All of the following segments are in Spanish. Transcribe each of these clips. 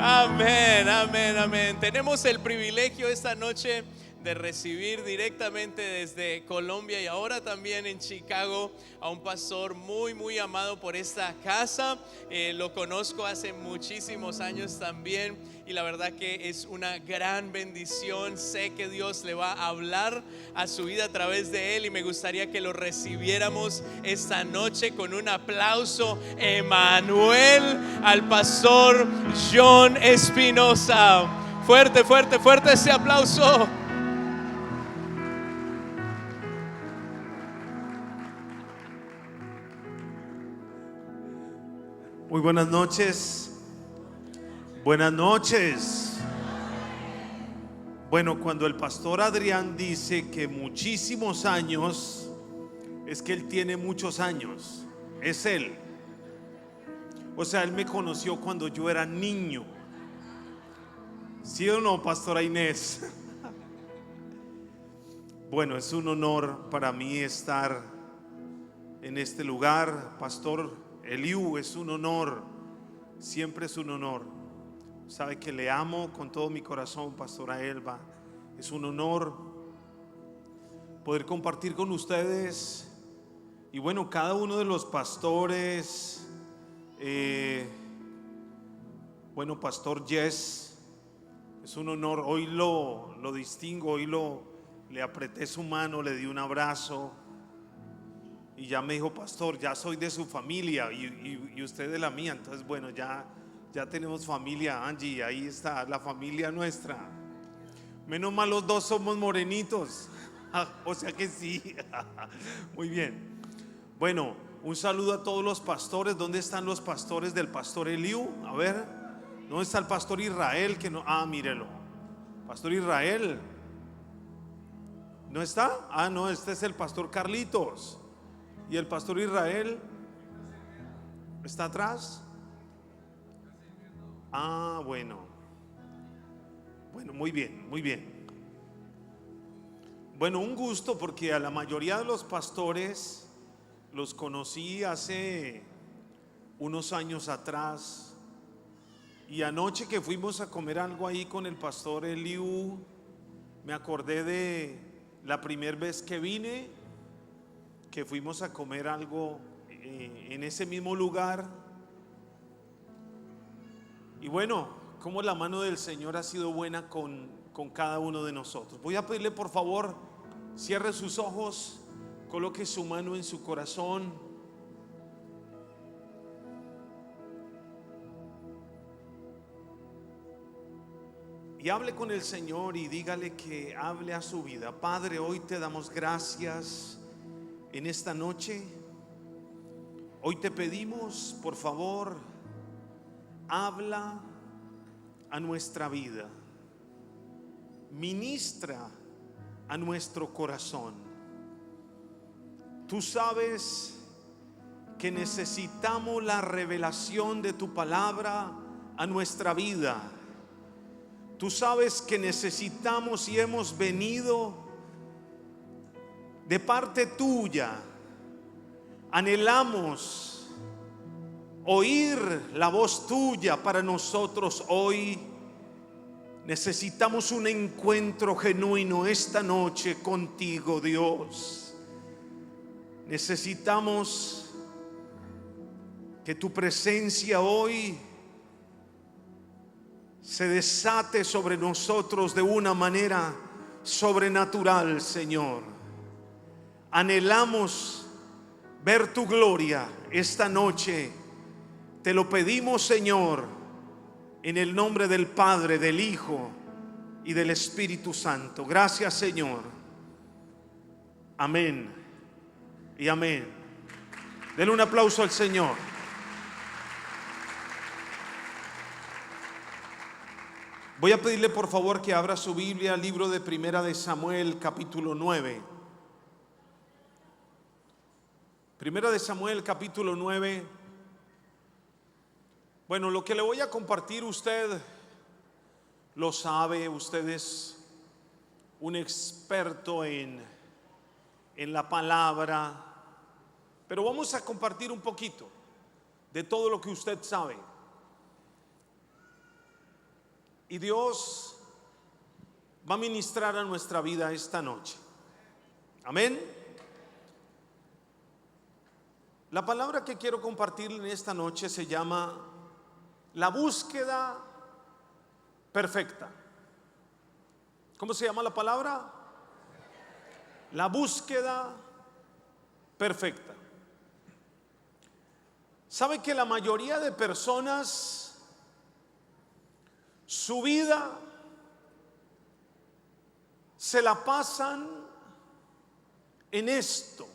Amén, amén, amén. Tenemos el privilegio esta noche de recibir directamente desde Colombia y ahora también en Chicago a un pastor muy amado por esta casa. Lo conozco hace muchísimos años también y la verdad que es una gran bendición. Sé que Dios le va a hablar a su vida a través de él y me gustaría que lo recibiéramos esta noche con un aplauso, Emanuel, al pastor John Espinosa. Fuerte, fuerte, fuerte ese aplauso. Muy buenas noches. Buenas noches. Bueno, cuando el pastor Adrián dice que muchísimos años, es que él tiene muchos años. Es él. O sea, él me conoció cuando yo era niño. ¿Sí o no, pastora Inés? Bueno, es un honor para mí estar en este lugar, pastor Eliú. Es un honor, siempre es un honor. Sabe que le amo con todo mi corazón, pastora Elba. Es un honor poder compartir con ustedes. Y bueno, cada uno de los pastores, bueno, pastor Jess, es un honor. Hoy lo distingo, hoy le apreté su mano, le di un abrazo. Y ya me dijo, pastor, ya soy de su familia y usted de la mía. Entonces, bueno, ya tenemos familia, Angie, ahí está la familia nuestra. Menos mal los dos somos morenitos. O sea que sí. Muy bien. Bueno, un saludo a todos los pastores. ¿Dónde están los pastores del pastor Eliú? A ver, ¿dónde está el pastor Israel? Que no, mírelo. Pastor Israel, ¿no está? No, este es el pastor Carlitos. ¿Y el pastor Israel está atrás? Bueno. Bueno, muy bien, muy bien. Bueno, un gusto porque a la mayoría de los pastores los conocí hace unos años atrás. Y anoche que fuimos a comer algo ahí con el pastor Eliú, me acordé de la primera vez que vine, que fuimos a comer algo en ese mismo lugar. Y bueno, como la mano del Señor ha sido buena con cada uno de nosotros. Voy a pedirle, por favor, cierre sus ojos, coloque su mano en su corazón. Y hable con el Señor y dígale que hable a su vida. Padre, hoy te damos gracias en esta noche. Hoy te pedimos, por favor, habla a nuestra vida, ministra a nuestro corazón. Tú sabes que necesitamos la revelación de tu palabra a nuestra vida. Tú sabes que necesitamos y hemos venido de parte tuya. Anhelamos oír la voz tuya para nosotros hoy. Necesitamos un encuentro genuino esta noche contigo, Dios. Necesitamos que tu presencia hoy se desate sobre nosotros de una manera sobrenatural, Señor. Anhelamos ver tu gloria esta noche. Te lo pedimos, Señor, en el nombre del Padre, del Hijo y del Espíritu Santo. Gracias, Señor. Amén y amén. Denle un aplauso al Señor. Voy a pedirle, por favor, que abra su Biblia al libro de Primera de Samuel, capítulo 9. Primera de Samuel, capítulo 9. Bueno, lo que le voy a compartir, usted lo sabe. Usted es un experto en la palabra, pero vamos a compartir un poquito de todo lo que usted sabe. Y Dios va a ministrar a nuestra vida esta noche. Amén. La palabra que quiero compartir en esta noche se llama la búsqueda perfecta. ¿Cómo se llama la palabra? La búsqueda perfecta. ¿Sabe que la mayoría de personas, su vida se la pasan en esto,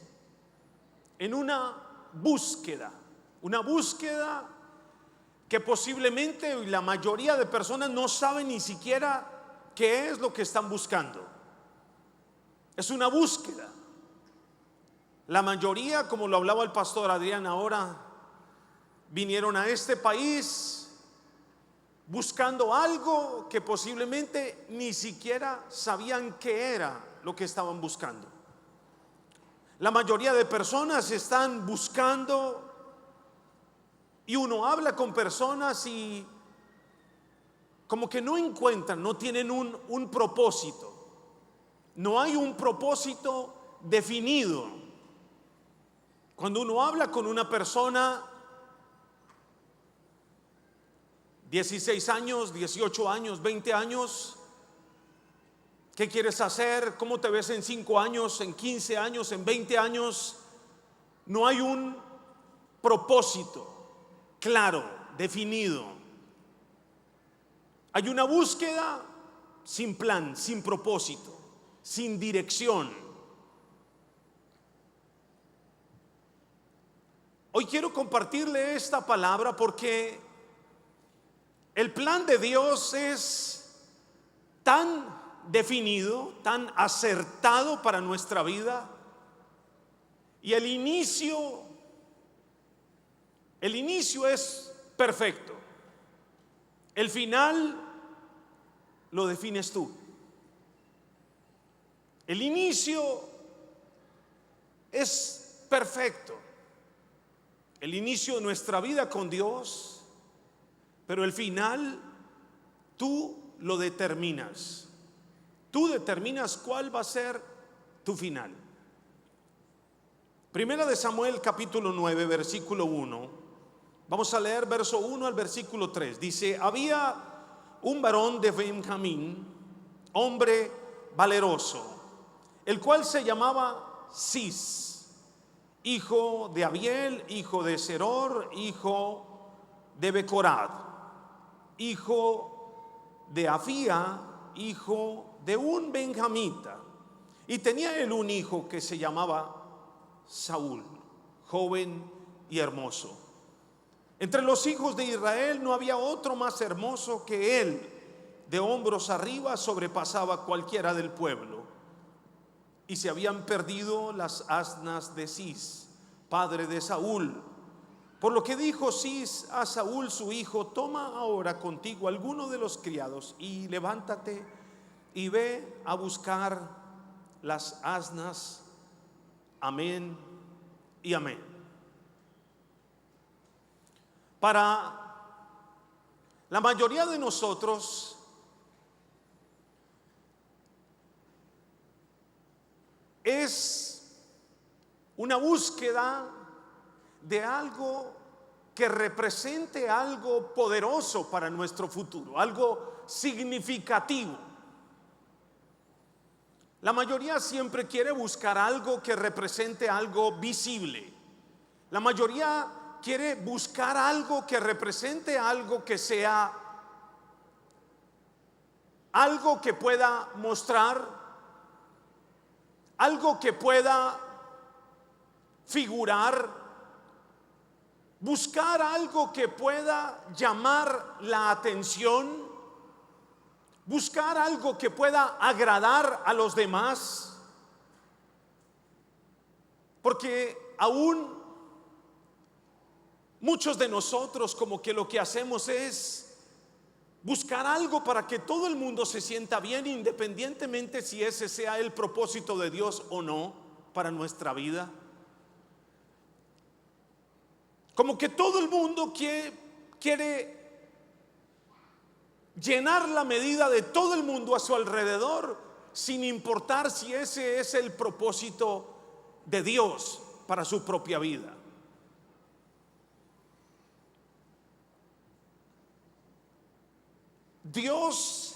en una búsqueda que posiblemente la mayoría de personas no saben ni siquiera qué es lo que están buscando? Es una búsqueda. La mayoría, como lo hablaba el pastor Adrián ahora, vinieron a este país buscando algo que posiblemente ni siquiera sabían qué era lo que estaban buscando. La mayoría de personas están buscando, y uno habla con personas y como que no encuentran, no tienen un propósito. No hay un propósito definido. Cuando uno habla con una persona, 16 años, 18 años, 20 años, ¿qué quieres hacer? ¿Cómo te ves en 5 años, en 15 años, en 20 años? No hay un propósito claro, definido. Hay una búsqueda sin plan, sin propósito, sin dirección. Hoy quiero compartirle esta palabra porque el plan de Dios es tan definido, tan acertado para nuestra vida, y el inicio es perfecto. El final lo defines tú. El inicio es perfecto. El inicio de nuestra vida con Dios, pero el final tú lo determinas. Tú determinas cuál va a ser tu final. Primera de Samuel capítulo 9 versículo 1. Vamos a leer verso 1 al versículo 3. Dice: había un varón de Benjamín, hombre valeroso, el cual se llamaba Cis, hijo de Abiel, hijo de Seror, hijo de Becorad, hijo de Afía, hijo de un benjamita. Y tenía él un hijo que se llamaba Saúl, joven y hermoso. Entre los hijos de Israel no había otro más hermoso que él. De hombros arriba sobrepasaba cualquiera del pueblo. Y se habían perdido las asnas de Cis, padre de Saúl. Por lo que dijo Cis a Saúl su hijo: toma ahora contigo alguno de los criados y levántate y ve a buscar las asnas. Amén y amén. Para la mayoría de nosotros, es una búsqueda de algo que represente algo poderoso para nuestro futuro, algo significativo. La mayoría siempre quiere buscar algo que represente algo visible. La mayoría quiere buscar algo que represente algo que sea algo que pueda mostrar, algo que pueda figurar, buscar algo que pueda llamar la atención, buscar algo que pueda agradar a los demás, porque aún muchos de nosotros como que lo que hacemos es buscar algo para que todo el mundo se sienta bien, independientemente si ese sea el propósito de Dios o no para nuestra vida. Como que todo el mundo quiere llenar la medida de todo el mundo a su alrededor, sin importar si ese es el propósito de Dios para su propia vida. Dios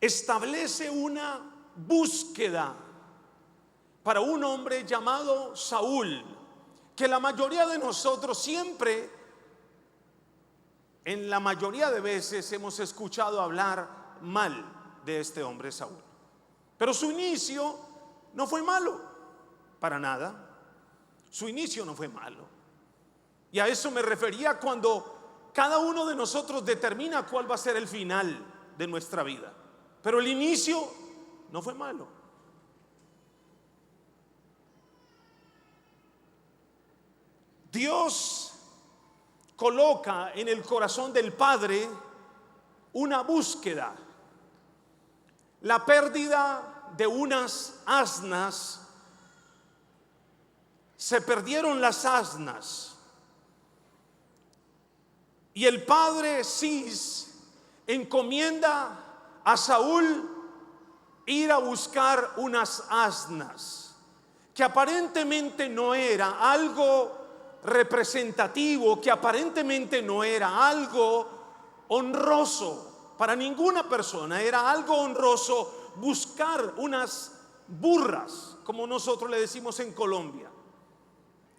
establece una búsqueda para un hombre llamado Saúl, que la mayoría de nosotros siempre, en la mayoría de veces, hemos escuchado hablar mal de este hombre Saúl. Pero su inicio no fue malo, para nada. Su inicio no fue malo. Y a eso me refería cuando cada uno de nosotros determina cuál va a ser el final de nuestra vida. Pero el inicio no fue malo. Dios coloca en el corazón del padre una búsqueda. La pérdida de unas asnas. Se perdieron las asnas. Y el padre Cis encomienda a Saúl ir a buscar unas asnas, que aparentemente no era algo representativo, que aparentemente no era algo honroso para ninguna persona. Era algo honroso buscar unas burras, como nosotros le decimos en Colombia.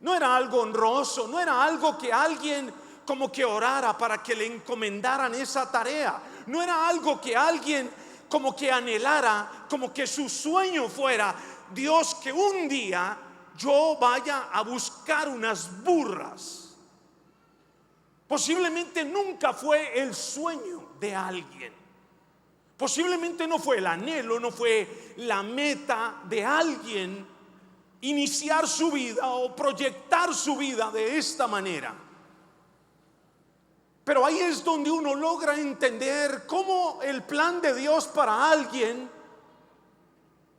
No era algo honroso, no era algo que alguien como que orara para que le encomendaran esa tarea. No era algo que alguien como que anhelara, como que su sueño fuera: Dios, que un día yo vaya a buscar unas burras. Posiblemente nunca fue el sueño de alguien. Posiblemente no fue el anhelo, no fue la meta de alguien iniciar su vida o proyectar su vida de esta manera. Pero ahí es donde uno logra entender cómo el plan de Dios para alguien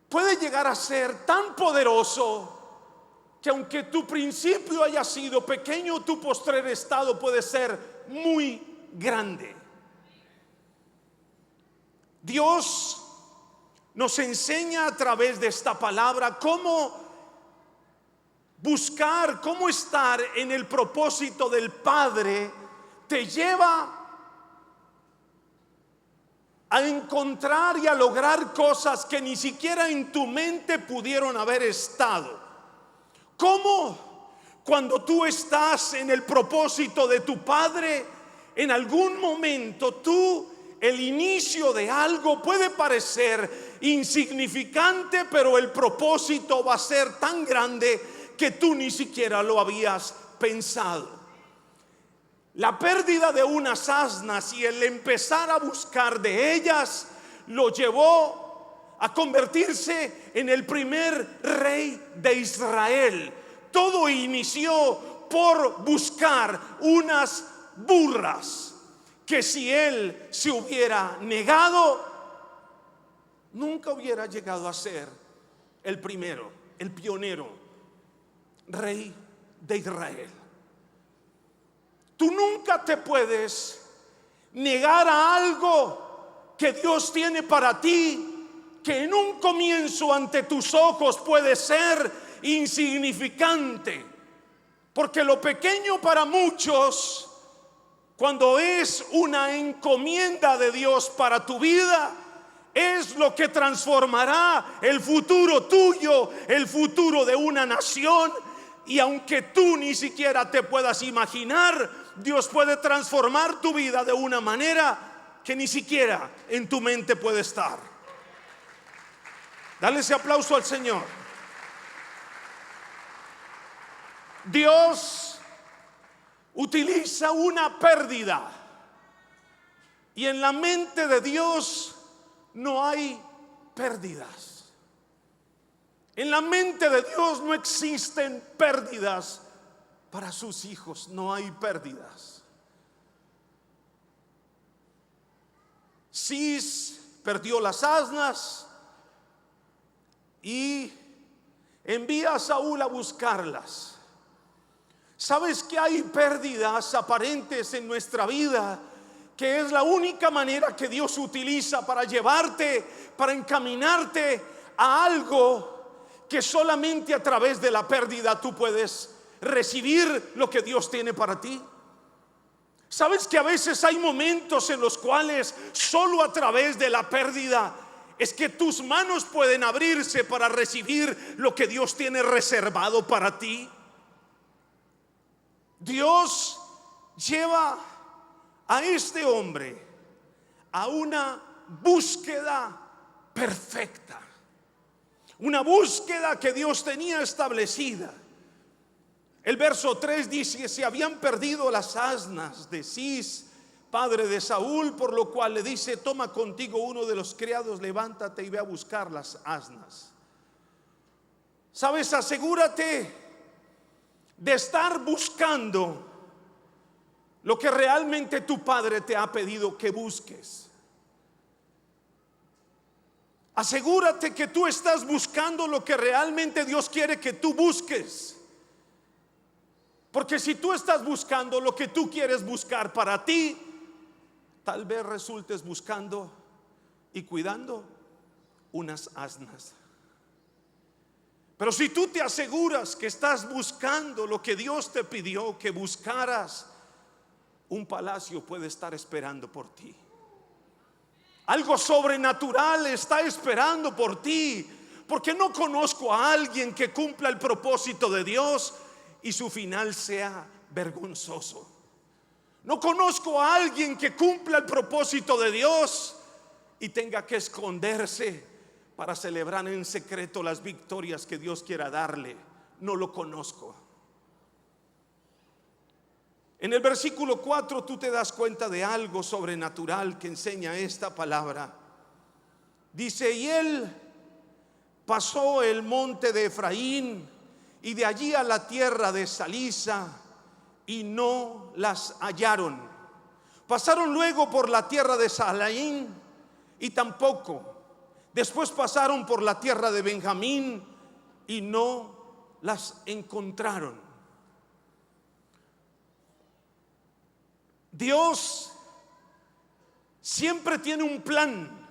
puede llegar a ser tan poderoso que aunque tu principio haya sido pequeño, tu postrer estado puede ser muy grande. Dios nos enseña a través de esta palabra cómo buscar, cómo estar en el propósito del Padre te lleva a encontrar y a lograr cosas que ni siquiera en tu mente pudieron haber estado. ¿Cómo? Cuando tú estás en el propósito de tu Padre, en algún momento el inicio de algo puede parecer insignificante, pero el propósito va a ser tan grande que tú ni siquiera lo habías pensado. La pérdida de unas asnas y el empezar a buscar de ellas lo llevó a convertirse en el primer rey de Israel. Todo inició por buscar unas burras que si él se hubiera negado, nunca hubiera llegado a ser el primero, el pionero rey de Israel. Tú nunca te puedes negar a algo que Dios tiene para ti, que en un comienzo ante tus ojos puede ser insignificante, porque lo pequeño para muchos, cuando es una encomienda de Dios para tu vida, es lo que transformará el futuro tuyo, el futuro de una nación. Y aunque tú ni siquiera te puedas imaginar, Dios puede transformar tu vida de una manera que ni siquiera en tu mente puede estar. Dale ese aplauso al Señor. Dios utiliza una pérdida, y en la mente de Dios no hay pérdidas. En la mente de Dios no existen pérdidas para sus hijos, no hay pérdidas. Cis perdió las asnas y envía a Saúl a buscarlas. ¿Sabes que hay pérdidas aparentes en nuestra vida que es la única manera que Dios utiliza para llevarte, para encaminarte a algo que solamente a través de la pérdida tú puedes recibir lo que Dios tiene para ti. ¿Sabes que a veces hay momentos en los cuales solo a través de la pérdida es que tus manos pueden abrirse para recibir lo que Dios tiene reservado para ti? Dios lleva a este hombre a una búsqueda perfecta, una búsqueda que Dios tenía establecida. El verso 3 dice: se habían perdido las asnas de Cis, padre de Saúl, por lo cual le dice: toma contigo uno de los criados, levántate y ve a buscar las asnas. Sabes, asegúrate de estar buscando lo que realmente tu padre te ha pedido que busques. Asegúrate que tú estás buscando lo que realmente Dios quiere que tú busques. Porque si tú estás buscando lo que tú quieres buscar para ti, tal vez resultes buscando y cuidando unas asnas. Pero si tú te aseguras que estás buscando lo que Dios te pidió que buscaras, un palacio puede estar esperando por ti. Algo sobrenatural está esperando por ti. Porque no conozco a alguien que cumpla el propósito de Dios y su final sea vergonzoso. No conozco a alguien que cumpla el propósito de Dios y tenga que esconderse para celebrar en secreto las victorias que Dios quiera darle. No lo conozco. En el versículo 4 tú te das cuenta de algo sobrenatural que enseña esta palabra. Dice: y él pasó el monte de Efraín y de allí a la tierra de Salisa, y no las hallaron. Pasaron luego por la tierra de Salaín y tampoco. Después pasaron por la tierra de Benjamín y no las encontraron. Dios siempre tiene un plan.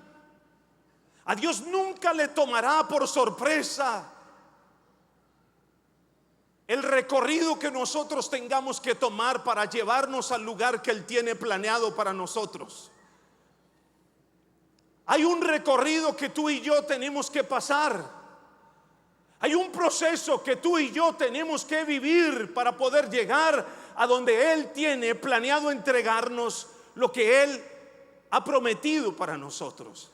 A Dios nunca le tomará por sorpresa el recorrido que nosotros tengamos que tomar para llevarnos al lugar que Él tiene planeado para nosotros. Hay un recorrido que tú y yo tenemos que pasar. Hay un proceso que tú y yo tenemos que vivir para poder llegar a donde Él tiene planeado entregarnos lo que Él ha prometido para nosotros.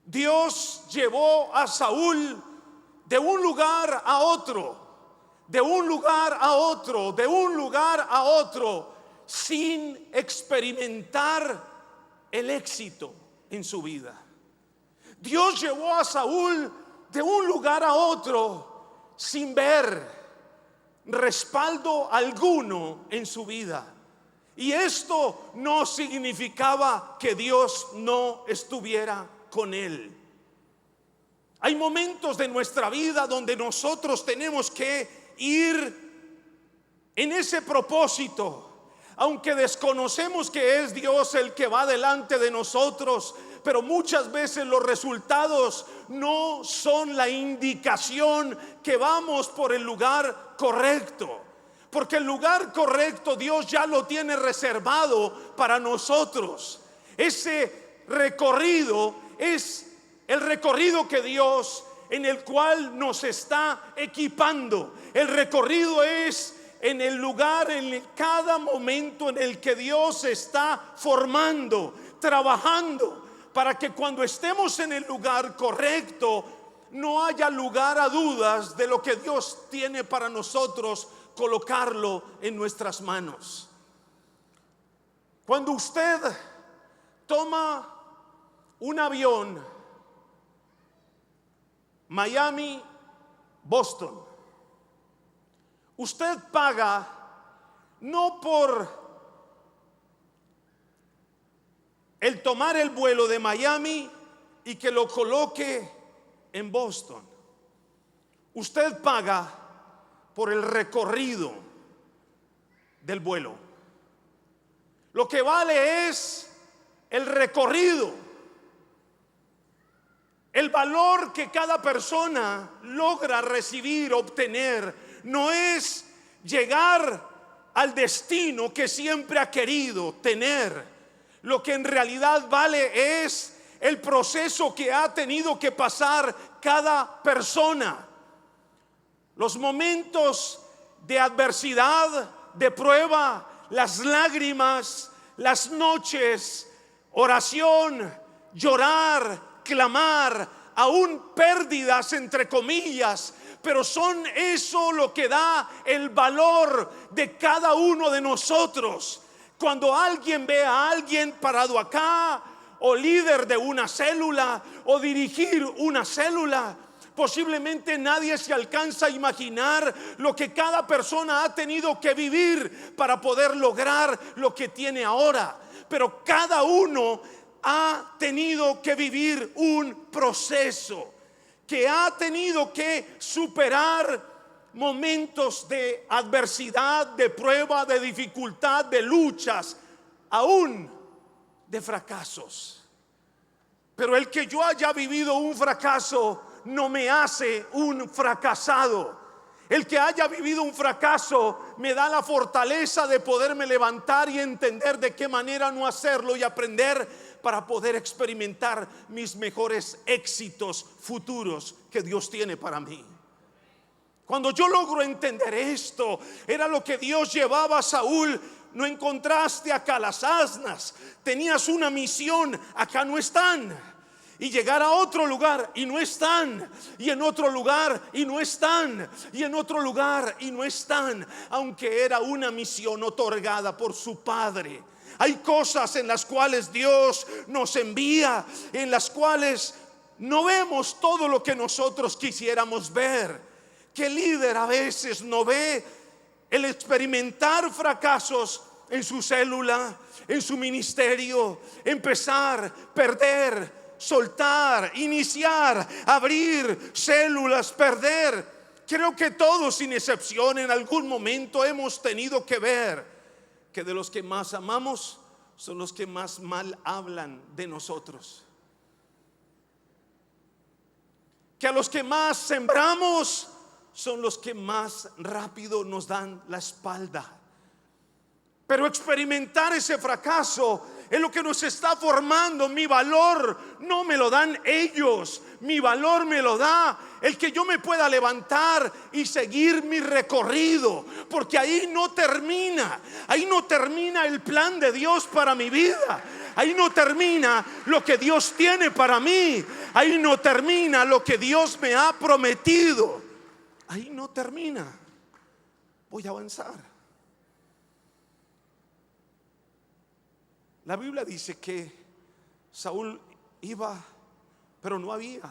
Dios llevó a Saúl de un lugar a otro, de un lugar a otro, de un lugar a otro, sin experimentar el éxito en su vida. Dios llevó a Saúl de un lugar a otro sin ver respaldo alguno en su vida. Y esto no significaba que Dios no estuviera con él. Hay momentos de nuestra vida donde nosotros tenemos que ir en ese propósito. Aunque desconocemos que es Dios el que va delante de nosotros, pero muchas veces los resultados no son la indicación que vamos por el lugar correcto. Porque el lugar correcto Dios ya lo tiene reservado para nosotros. Ese recorrido es el recorrido que Dios, en el cual nos está equipando. El recorrido es en el lugar, en cada momento en el que Dios está formando, trabajando, para que cuando estemos en el lugar correcto no haya lugar a dudas de lo que Dios tiene para nosotros, colocarlo en nuestras manos. Cuando usted toma un avión, Miami, Boston, usted paga no por el tomar el vuelo de Miami y que lo coloque en Boston. Usted paga por el recorrido del vuelo. Lo que vale es el recorrido, el valor que cada persona logra recibir, obtener. No es llegar al destino que siempre ha querido tener. Lo que en realidad vale es el proceso que ha tenido que pasar cada persona. Los momentos de adversidad, de prueba, las lágrimas, las noches, oración, llorar, clamar, aún pérdidas entre comillas, pero son eso lo que da el valor de cada uno de nosotros. Cuando alguien ve a alguien parado acá, o líder de una célula, o dirigir una célula, posiblemente nadie se alcanza a imaginar lo que cada persona ha tenido que vivir para poder lograr lo que tiene ahora. Pero cada uno ha tenido que vivir un proceso, que ha tenido que superar momentos de adversidad, de prueba, de dificultad, de luchas, aún de fracasos. Pero el que yo haya vivido un fracaso no me hace un fracasado. El que haya vivido un fracaso me da la fortaleza de poderme levantar y entender de qué manera no hacerlo y aprender para poder experimentar mis mejores éxitos futuros que Dios tiene para mí. Cuando yo logro entender esto, era lo que Dios llevaba a Saúl. No encontraste acá las asnas, tenías una misión, acá no están. Y llegar a otro lugar y no están, y en otro lugar y no están, y en otro lugar y no están, aunque era una misión otorgada por su Padre. Hay cosas en las cuales Dios nos envía, en las cuales no vemos todo lo que nosotros quisiéramos ver. ¿Qué líder a veces no ve el experimentar fracasos en su célula, en su ministerio, empezar, perder, soltar, iniciar, abrir células, perder? Creo que todos sin excepción en algún momento hemos tenido que ver que de los que más amamos son los que más mal hablan de nosotros, que a los que más sembramos son los que más rápido nos dan la espalda. Pero experimentar ese fracaso es lo que nos está formando. Mi valor no me lo dan ellos, mi valor me lo da el que yo me pueda levantar y seguir mi recorrido, porque ahí no termina el plan de Dios para mi vida. Ahí no termina lo que Dios tiene para mí. Ahí no termina lo que Dios me ha prometido. Ahí no termina. Voy a avanzar. La Biblia dice que Saúl iba, pero no había,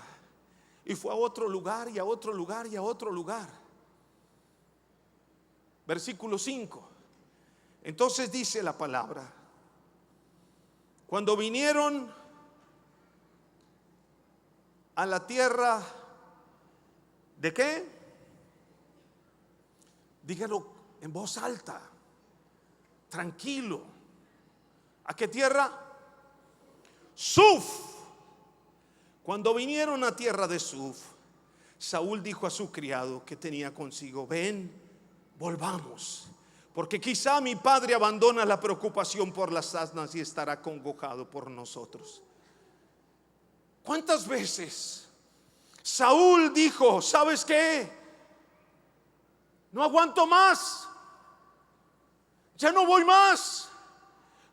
y fue a otro lugar y a otro lugar y a otro lugar. Versículo 5. Entonces dice la palabra: cuando vinieron a la tierra de ¿qué? Dígalo en voz alta, tranquilo. ¿A qué tierra? Suf. Cuando vinieron a tierra de Suf, Saúl dijo a su criado que tenía consigo: ven, volvamos, porque quizá mi padre abandona la preocupación por las asnas y estará congojado por nosotros. ¿Cuántas veces Saúl dijo: ¿sabes qué? No aguanto más, ya no voy más,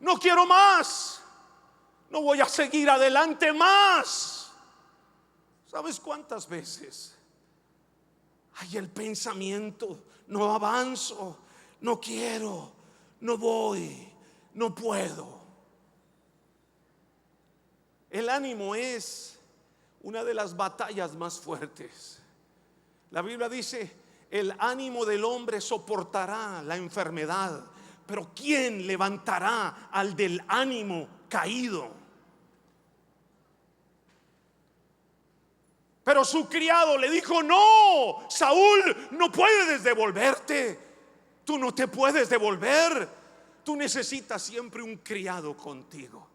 no quiero más, no voy a seguir adelante más? ¿Sabes cuántas veces hay el pensamiento: no avanzo, no quiero, no voy, no puedo? El ánimo es una de las batallas más fuertes. La Biblia dice: el ánimo del hombre soportará la enfermedad, pero ¿quién levantará al del ánimo caído? Pero su criado le dijo: no, Saúl, no puedes devolverte. Tú no te puedes devolver. Tú necesitas siempre un criado contigo,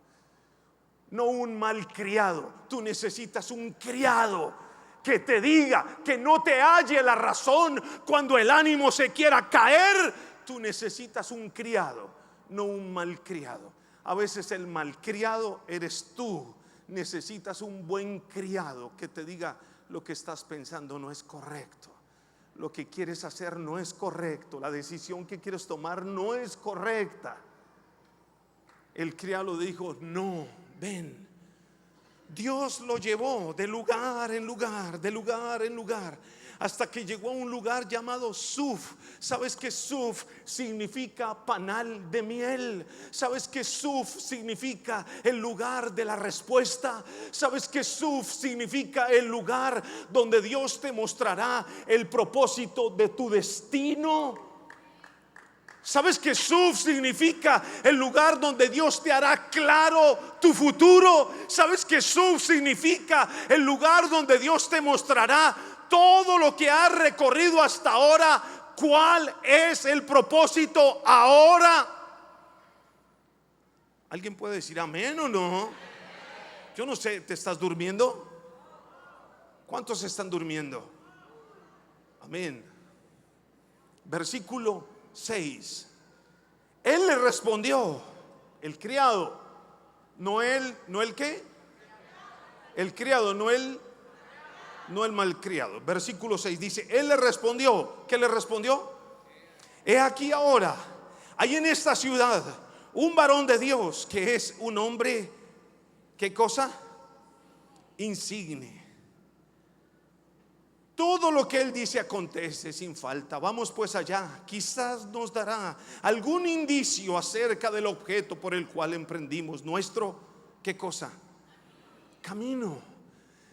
no un malcriado. Tú necesitas un criado que te diga, que no te halle la razón cuando el ánimo se quiera caer. Tú necesitas un criado, no un malcriado. A veces el malcriado eres tú. Necesitas un buen criado que te diga: lo que estás pensando no es correcto, lo que quieres hacer no es correcto, la decisión que quieres tomar no es correcta. El criado dijo: no, ven. Dios lo llevó de lugar en lugar, de lugar en lugar, hasta que llegó a un lugar llamado Suf. ¿Sabes que Suf significa panal de miel? ¿Sabes que Suf significa el lugar de la respuesta? ¿Sabes que Suf significa el lugar donde Dios te mostrará el propósito de tu destino? ¿Sabes que Suf significa el lugar donde Dios te hará claro tu futuro? ¿Sabes que Suf significa el lugar donde Dios te mostrará todo lo que has recorrido hasta ahora? ¿Cuál es el propósito ahora? ¿Alguien puede decir amén o no? Yo no sé, ¿te estás durmiendo? ¿Cuántos están durmiendo? Amén. Versículo 6. Él le respondió, el criado, no él, no el qué, el criado, no el malcriado. Versículo 6 dice: él le respondió. ¿Qué le respondió? He aquí ahora hay en esta ciudad un varón de Dios que es un hombre, ¿qué cosa? Insigne. Todo lo que él dice acontece sin falta. Vamos pues allá, quizás nos dará algún indicio acerca del objeto por el cual emprendimos nuestro, ¿qué cosa? Camino.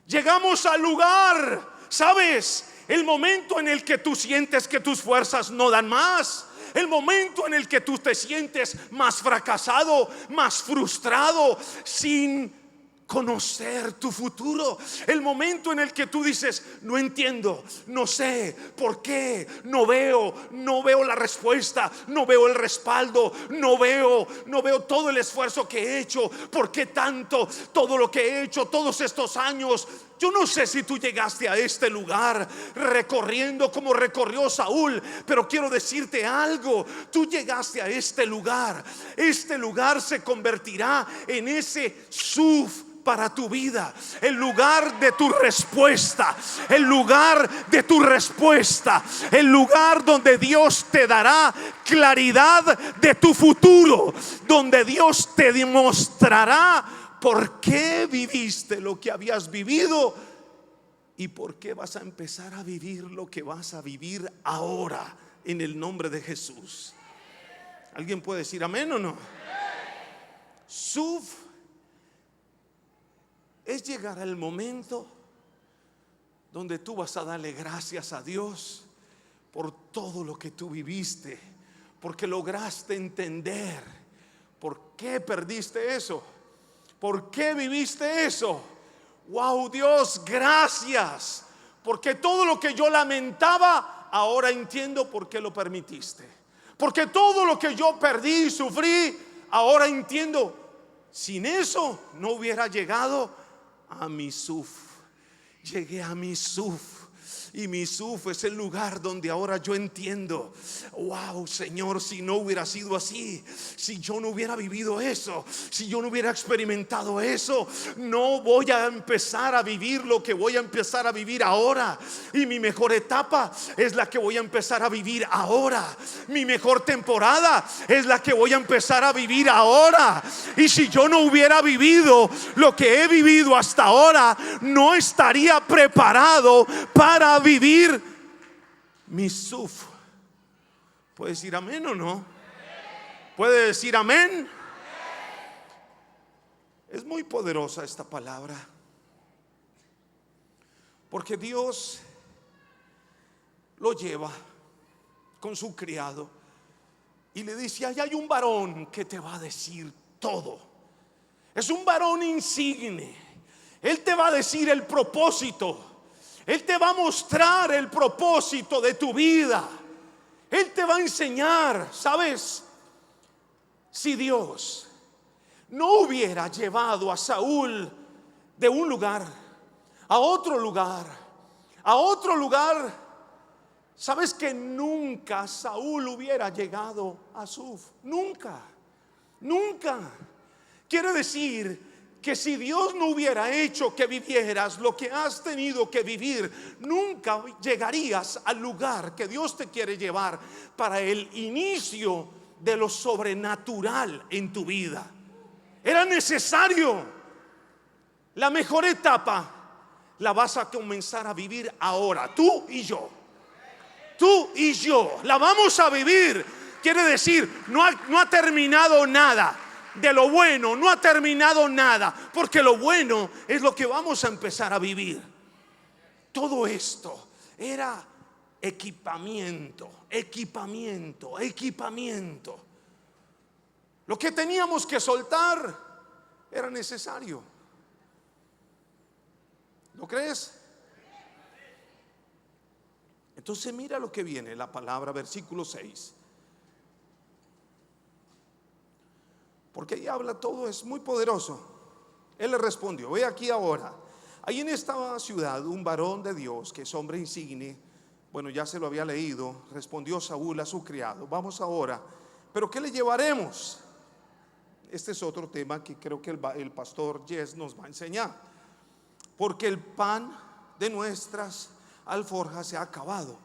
Llegamos al lugar. ¿Sabes? El momento en el que tú sientes que tus fuerzas no dan más, el momento en el que tú te sientes más fracasado, más frustrado, sin conocer tu futuro, el momento en el que tú dices: no entiendo, no sé por qué, no veo la respuesta, no veo el respaldo, no veo todo el esfuerzo que he hecho, por qué tanto, todo lo que he hecho todos estos años. Yo no sé si tú llegaste a este lugar recorriendo como recorrió Saúl, pero quiero decirte algo: tú llegaste a este lugar se convertirá en ese Suf para tu vida, el lugar de tu respuesta, el lugar de tu respuesta, el lugar donde Dios te dará claridad de tu futuro, donde Dios te demostrará por qué viviste lo que habías vivido y por qué vas a empezar a vivir lo que vas a vivir ahora, en el nombre de Jesús. ¿Alguien puede decir amén o no? Suf es llegar al momento donde tú vas a darle gracias a Dios por todo lo que tú viviste, porque lograste entender por qué perdiste eso, por qué viviste eso. Wow, Dios, gracias, porque todo lo que yo lamentaba, ahora entiendo por qué lo permitiste. Porque todo lo que yo perdí y sufrí, ahora entiendo, sin eso no hubiera llegado a mi Suf. Llegué a mi Suf. Y mi Suf es el lugar donde ahora yo entiendo: wow, Señor, si no hubiera sido así, si yo no hubiera vivido eso, si yo no hubiera experimentado eso, no voy a empezar a vivir lo que voy a empezar a vivir ahora. Y mi mejor etapa es la que voy a empezar a vivir ahora. Mi mejor temporada es la que voy a empezar a vivir ahora. Y si yo no hubiera vivido lo que he vivido hasta ahora, no estaría preparado para vivir mi Suf. ¿Puede decir amén o no? ¿Puede decir amén? Es muy poderosa esta palabra, porque Dios lo lleva con su criado y le dice: ahí hay un varón que te va a decir todo. Es un varón insigne. Él te va a decir el propósito. Él te va a mostrar el propósito de tu vida. Él te va a enseñar, ¿sabes? si Dios no hubiera llevado a Saúl de un lugar a otro lugar, a otro lugar, sabes que nunca Saúl hubiera llegado a Suf. Nunca, nunca. Quiere decir que si Dios no hubiera hecho que vivieras lo que has tenido que vivir, nunca llegarías al lugar que Dios te quiere llevar para el inicio de lo sobrenatural en tu vida. Era necesario. La mejor etapa la vas a comenzar a vivir ahora, tú y yo. Tú y yo la vamos a vivir. Quiere decir, no ha terminado nada de lo bueno, no ha terminado nada, porque lo bueno es lo que vamos a empezar a vivir. Todo esto era equipamiento. Lo que teníamos que soltar era necesario. ¿Lo crees? Entonces mira lo que viene, la palabra, versículo 6. Porque ahí habla todo, es muy poderoso. Él le respondió: ve aquí ahora, hay en esta ciudad un varón de Dios que es hombre insigne. Bueno, ya se lo había leído. Respondió Saúl a su criado: vamos ahora, pero ¿qué le llevaremos? Este es otro tema que creo que el pastor Jess nos va a enseñar. Porque el pan de nuestras alforjas se ha acabado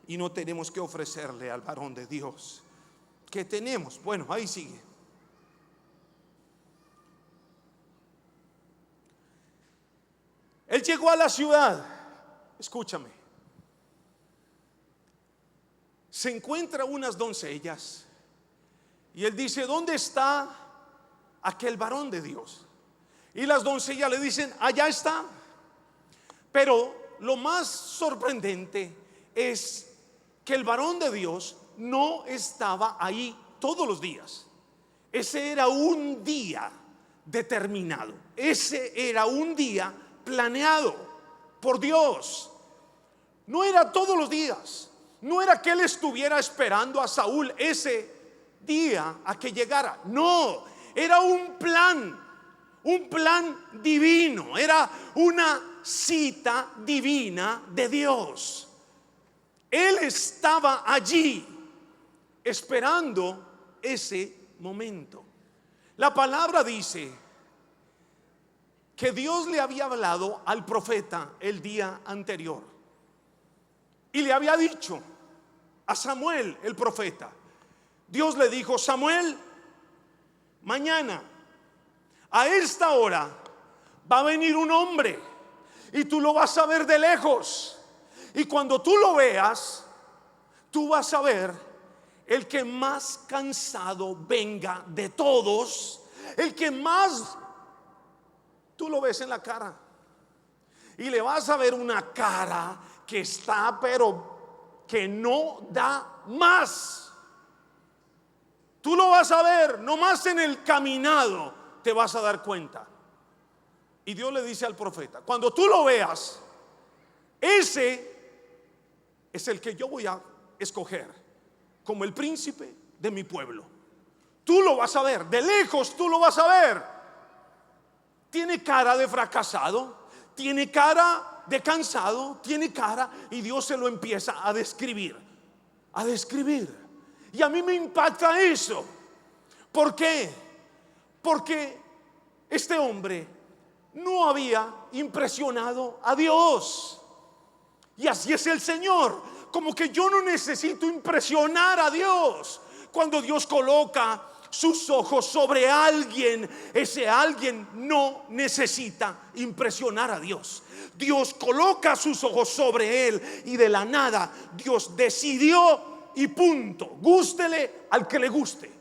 y no tenemos que ofrecerle al varón de Dios. ¿Qué tenemos? Bueno, ahí sigue. Él llegó a la ciudad. Escúchame. Se encuentra unas doncellas y él dice: ¿dónde está aquel varón de Dios? Y las doncellas le dicen: allá está. Pero lo más sorprendente es que el varón de Dios no estaba ahí todos los días. Ese era un día determinado. Ese era un día planeado por Dios. No era todos los días. No era que él estuviera esperando a Saúl ese día a que llegara. No, era un plan divino. Era una cita divina de Dios. Él estaba allí esperando ese momento. La palabra dice que Dios le había hablado al profeta el día anterior y le había dicho a Samuel, el profeta. Dios le dijo: Samuel, mañana a esta hora va a venir un hombre y tú lo vas a ver de lejos, y cuando tú lo veas, tú vas a ver el que más cansado venga de todos, el que más, tú lo ves en la cara y le vas a ver una cara que está, pero que no da más. Tú lo vas a ver, nomás en el caminado te vas a dar cuenta. Y Dios le dice al profeta: cuando tú lo veas, ese es el que yo voy a escoger como el príncipe de mi pueblo. Tú lo vas a ver, de lejos tú lo vas a ver. Tiene cara de fracasado, tiene cara de cansado, tiene cara, y Dios se lo empieza a describir. Y a mí me impacta eso. ¿Por qué? Porque este hombre no había impresionado a Dios. Y así es el Señor. Como que yo no necesito impresionar a Dios. Cuando Dios coloca sus ojos sobre alguien, ese alguien no necesita impresionar a Dios. Dios coloca sus ojos sobre él y de la nada Dios decidió y punto. Gústele al que le guste,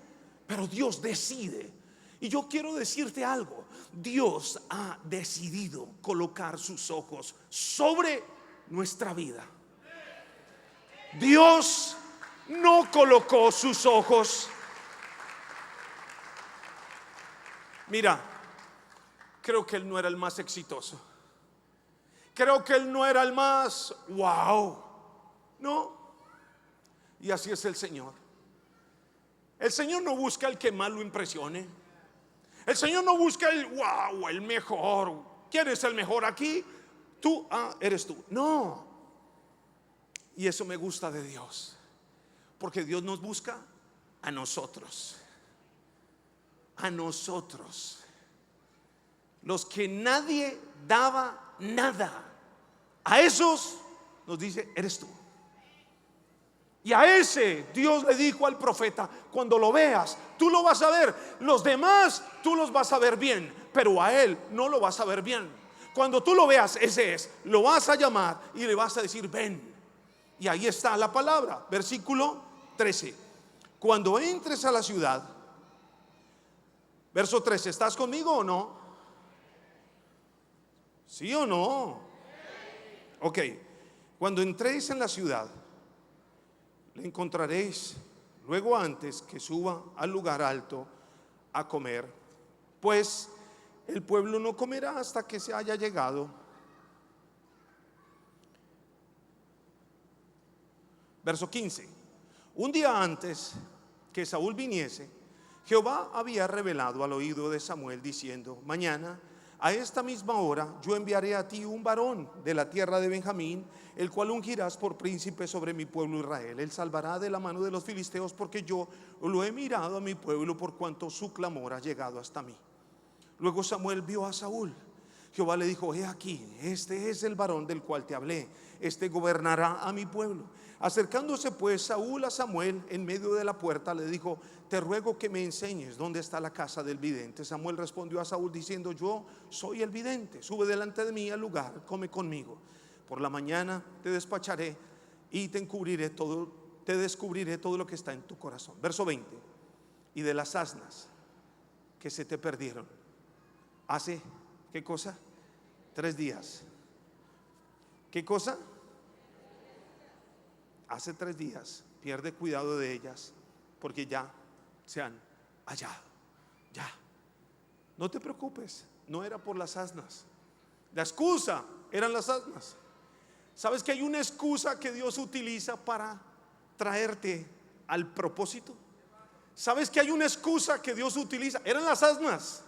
pero Dios decide. Y yo quiero decirte algo: Dios ha decidido colocar sus ojos sobre nuestra vida. Dios no colocó sus ojos. Mira, creo que él no era el más exitoso. Creo que él no era el más wow. No. Y así es el Señor. El Señor no busca el que más lo impresione. El Señor no busca el wow, el mejor. ¿Quién es el mejor aquí? Tú, eres tú. No. Y eso me gusta de Dios, porque Dios nos busca a nosotros. A nosotros, los que nadie daba nada. A esos nos dice, eres tú. Y a ese Dios le dijo al profeta, cuando lo veas, tú lo vas a ver. Los demás tú los vas a ver bien, pero a él no lo vas a ver bien. Cuando tú lo veas, ese es. Lo vas a llamar y le vas a decir, ven. Y ahí está la palabra, versículo 13. Cuando entres a la ciudad, verso 13, ¿estás conmigo o no? ¿Sí o no? Ok. Cuando entréis en la ciudad, le encontraréis luego antes que suba al lugar alto a comer, pues el pueblo no comerá hasta que se haya llegado. Verso 15. Un día antes que Saúl viniese, Jehová había revelado al oído de Samuel diciendo, mañana a esta misma hora yo enviaré a ti un varón de la tierra de Benjamín, el cual ungirás por príncipe sobre mi pueblo Israel. Él salvará de la mano de los filisteos, porque yo lo he mirado a mi pueblo por cuanto su clamor ha llegado hasta mí. Luego Samuel vio a Saúl. Jehová le dijo, he aquí, este es el varón del cual te hablé, este gobernará a mi pueblo. Acercándose pues Saúl a Samuel en medio de la puerta, le dijo, te ruego que me enseñes dónde está la casa del vidente. Samuel respondió a Saúl diciendo, yo soy el vidente, sube delante de mí al lugar, come conmigo. Por la mañana te despacharé y te descubriré todo lo que está en tu corazón. Verso 20. Y de las asnas que se te perdieron, hace, ¿qué cosa? 3 días. ¿Qué cosa? Hace 3 días. Pierde cuidado de ellas, porque ya se han hallado. Ya. No te preocupes, no era por las asnas. La excusa eran las asnas. ¿Sabes que hay una excusa que Dios utiliza para traerte al propósito? ¿Sabes que hay una excusa que Dios utiliza? Eran las asnas.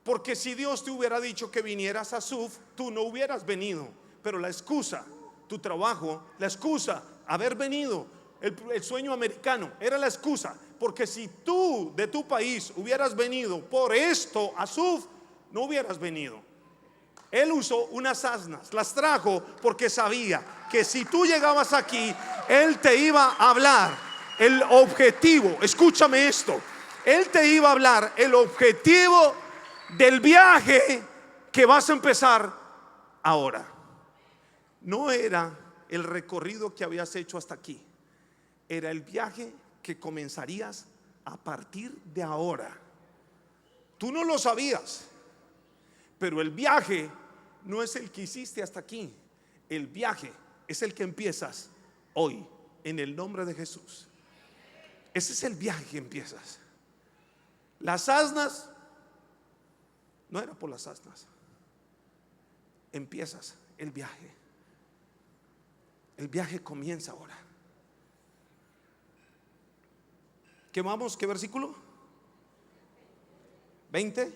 Porque si Dios te hubiera dicho que vinieras a Suf, tú no hubieras venido. Pero la excusa, tu trabajo, la excusa, haber venido, el sueño americano, era la excusa. Porque si tú de tu país hubieras venido por esto a Suf, no hubieras venido. Él usó unas asnas, las trajo porque sabía que si tú llegabas aquí, Él te iba a hablar el objetivo. Escúchame esto, Él te iba a hablar el objetivo del viaje que vas a empezar ahora. No era el recorrido que habías hecho hasta aquí, era el viaje que comenzarías a partir de ahora. Tú no lo sabías, pero el viaje no es el que hiciste hasta aquí. El viaje es el que empiezas hoy, en el nombre de Jesús. Ese es el viaje que empiezas. Las asnas, no era por las asnas. Empiezas el viaje. El viaje comienza ahora. ¿Qué vamos? ¿Qué versículo? 20,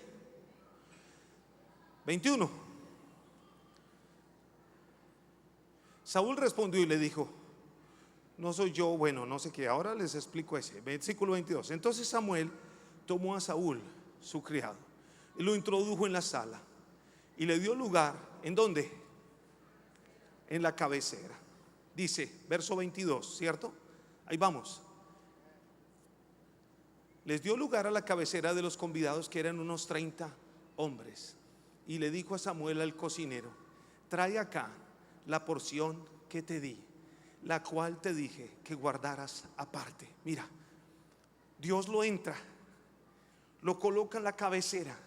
21. Saúl respondió y le dijo, no soy yo, bueno, no sé qué, ahora les explico ese. Versículo 22. Entonces Samuel tomó a Saúl, su criado, y lo introdujo en la sala y le dio lugar, ¿en dónde? En la cabecera. Dice, verso 22, ¿cierto? Ahí vamos. Les dio lugar a la cabecera de los convidados, que eran unos 30 hombres. Y le dijo a Samuel, al cocinero, trae acá la porción que te di, la cual te dije que guardaras aparte. Mira, Dios lo entra, lo coloca en la cabecera.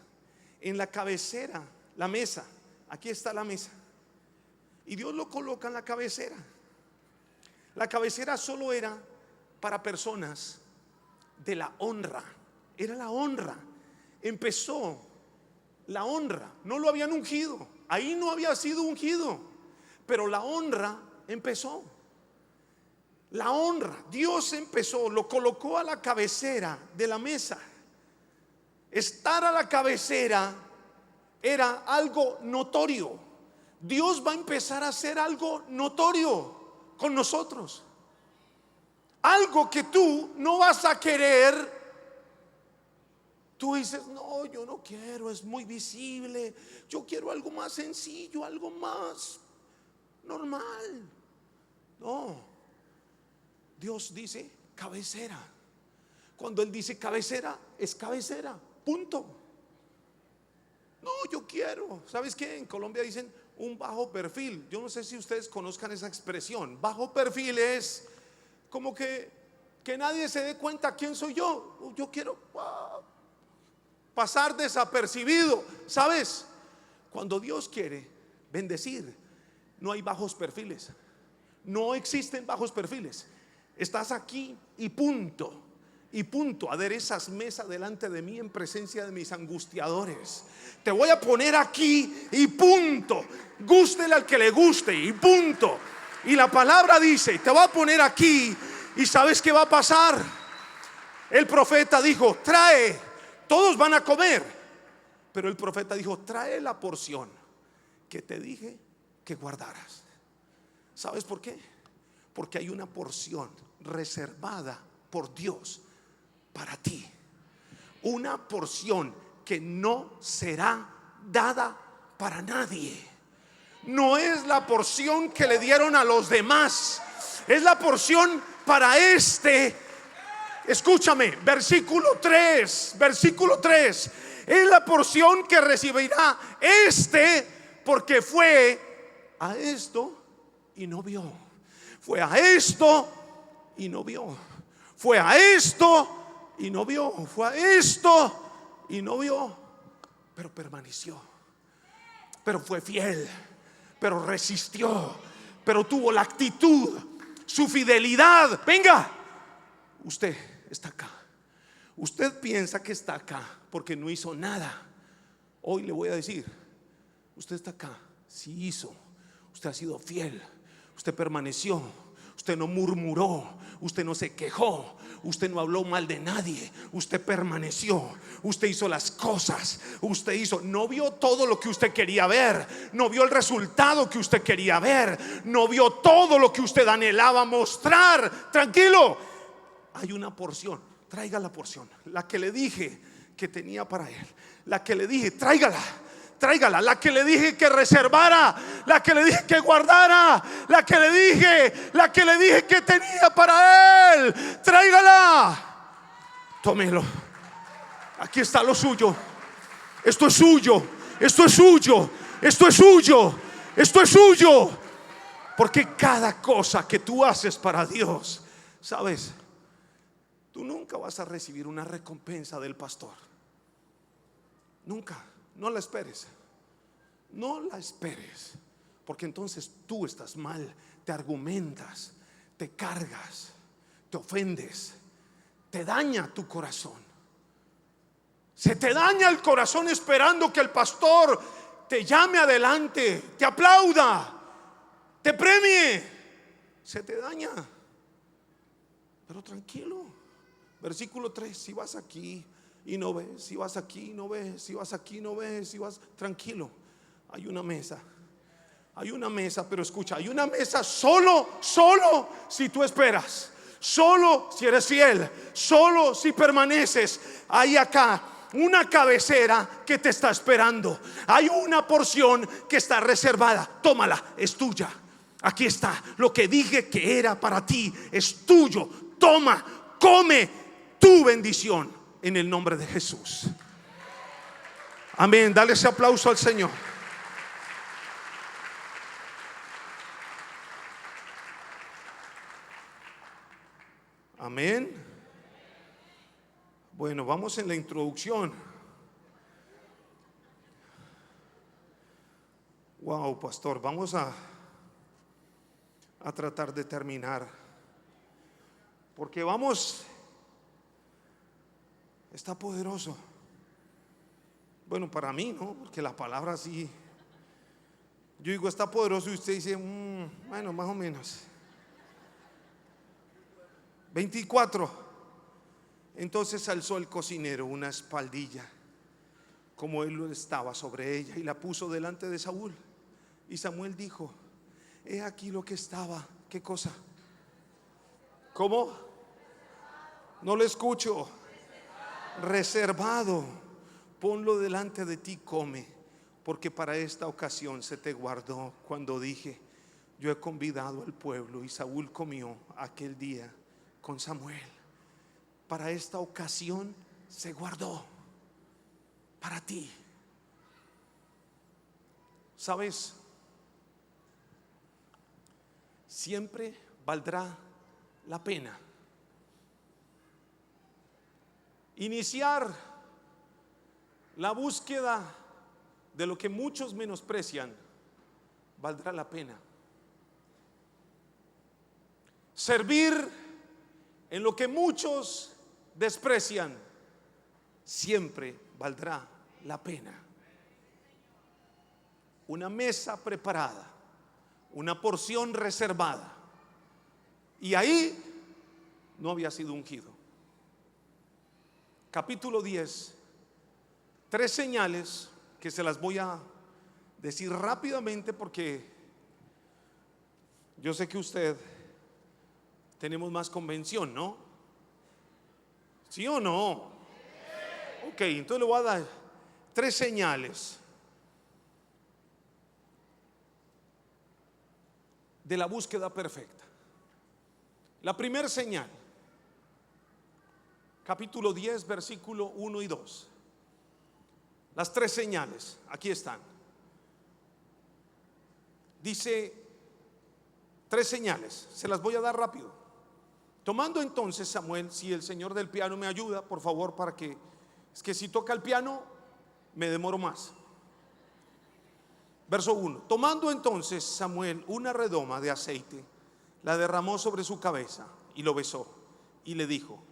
En la cabecera, la mesa, aquí está la mesa, y Dios lo coloca en la cabecera. La cabecera solo era para personas de la honra. Era la honra. Empezó la honra. No lo habían ungido, ahí no había sido ungido, pero la honra empezó. La honra, Dios empezó, lo colocó a la cabecera de la mesa. Estar a la cabecera era algo notorio. Dios va a empezar a hacer algo notorio con nosotros. Algo que tú no vas a querer. Tú dices, no, yo no quiero, es muy visible. Yo quiero algo más sencillo, algo más normal. No, Dios dice cabecera. Cuando Él dice cabecera, es cabecera, punto. No, yo quiero, ¿sabes qué? En Colombia dicen un bajo perfil. Yo no sé si ustedes conozcan esa expresión. Bajo perfil es como que nadie se dé cuenta quién soy yo. Yo quiero pasar desapercibido. ¿Sabes? Cuando Dios quiere bendecir, no hay bajos perfiles. No existen bajos perfiles. Estás aquí y punto. Y punto. Aderezas mesa delante de mí en presencia de mis angustiadores. Te voy a poner aquí y punto. Gústele al que le guste y punto. Y la palabra dice, te voy a poner aquí. ¿Y sabes qué va a pasar? El profeta dijo, trae. Todos van a comer. Pero el profeta dijo, trae la porción que te dije que guardaras. ¿Sabes por qué? Porque hay una porción reservada por Dios para ti. Una porción que no será dada para nadie. No es la porción que le dieron a los demás. Es la porción para este. Escúchame, versículo 3. Es la porción que recibirá este, porque fue a esto y no vio. Fue a esto y no vio. Fue a esto y no vio. Fue a esto y no vio. Pero permaneció. Pero fue fiel. Pero resistió. Pero tuvo la actitud, su fidelidad. Venga, usted está acá. Usted piensa que está acá porque no hizo nada. Hoy le voy a decir, usted está acá. Sí hizo. Usted ha sido fiel. Usted permaneció. Usted no murmuró. Usted no se quejó. Usted no habló mal de nadie. Usted permaneció. Usted hizo las cosas. Usted hizo. No vio todo lo que usted quería ver. No vio el resultado que usted quería ver. No vio todo lo que usted anhelaba mostrar. Tranquilo. Hay una porción. Traiga la porción. La que le dije que tenía para él. La que le dije, tráigala. Tráigala, la que le dije que reservara, la que le dije que guardara, la que le dije que tenía para él. Tráigala. Tómelo. Aquí está lo suyo. Esto es suyo. Esto es suyo. Esto es suyo. Esto es suyo. Porque cada cosa que tú haces para Dios, sabes, tú nunca vas a recibir una recompensa del pastor. Nunca. No la esperes. No la esperes. Porque entonces tú estás mal. Te argumentas, te cargas, te ofendes, te daña tu corazón. Se te daña el corazón esperando que el pastor te llame adelante, te aplauda, te premie. Se te daña. Pero tranquilo. Versículo 3. Si vas aquí y no ves, si vas aquí y no ves, si vas aquí y no ves, si vas, tranquilo. Hay una mesa. Hay una mesa, pero escucha, hay una mesa solo si tú esperas, solo si eres fiel, solo si permaneces. Hay acá una cabecera que te está esperando. Hay una porción que está reservada. Tómala, es tuya. Aquí está, lo que dije que era para ti es tuyo. Toma, come tu bendición. En el nombre de Jesús. Amén. Dale ese aplauso al Señor. Amén. Bueno, vamos en la introducción. Wow, pastor, vamos a tratar de terminar. Porque vamos. Está poderoso. Bueno, para mí, ¿no? Porque la palabra sí. Yo digo, está poderoso y usted dice, bueno, más o menos. 24. Entonces alzó el cocinero una espaldilla, como él estaba sobre ella, y la puso delante de Saúl. Y Samuel dijo: he aquí lo que estaba. ¿Qué cosa? ¿Cómo? No lo escucho. Reservado. Ponlo delante de ti, come, porque para esta ocasión se te guardó. Cuando dije: yo he convidado al pueblo. Y Saúl comió aquel día con Samuel. Para esta ocasión se guardó. Para ti. ¿Sabes? Siempre valdrá la pena iniciar la búsqueda de lo que muchos menosprecian. Valdrá la pena servir en lo que muchos desprecian. Siempre valdrá la pena. Una mesa preparada, una porción reservada, y ahí no había sido ungido. Capítulo 10. 3 señales que se las voy a decir rápidamente, porque yo sé que usted tenemos más convención, ¿no? ¿Sí o no? Ok, entonces le voy a dar 3 señales de la búsqueda perfecta. La primera señal, capítulo 10, versículo 1 y 2. Las 3 señales, aquí están. Dice 3 señales, se las voy a dar rápido. Tomando entonces Samuel, si el señor del piano me ayuda, por favor, para que, es que si toca el piano me demoro más. Verso 1. Tomando entonces Samuel una redoma de aceite, la derramó sobre su cabeza y lo besó y le dijo: